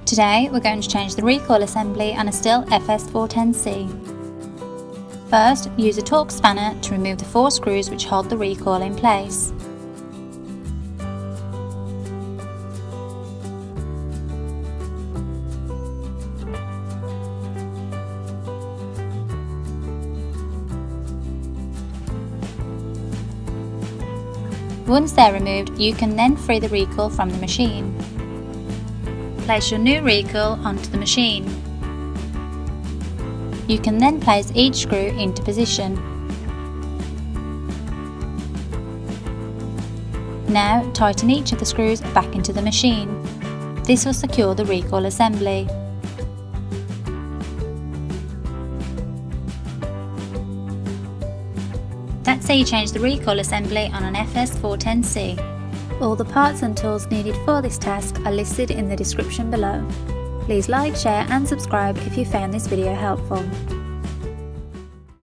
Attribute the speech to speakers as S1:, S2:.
S1: Today we're going to change the recoil assembly on a Stihl FS410C. First, use a Torx spanner to remove the 4 screws which hold the recoil in place. Once they're removed, you can then free the recoil from the machine. Place your new recoil onto the machine. You can then place each screw into position. Now tighten each of the screws back into the machine. This will secure the recoil assembly. That's how you change the recoil assembly on an FS410C. All the parts and tools needed for this task are listed in the description below. Please like, share and subscribe if you found this video helpful.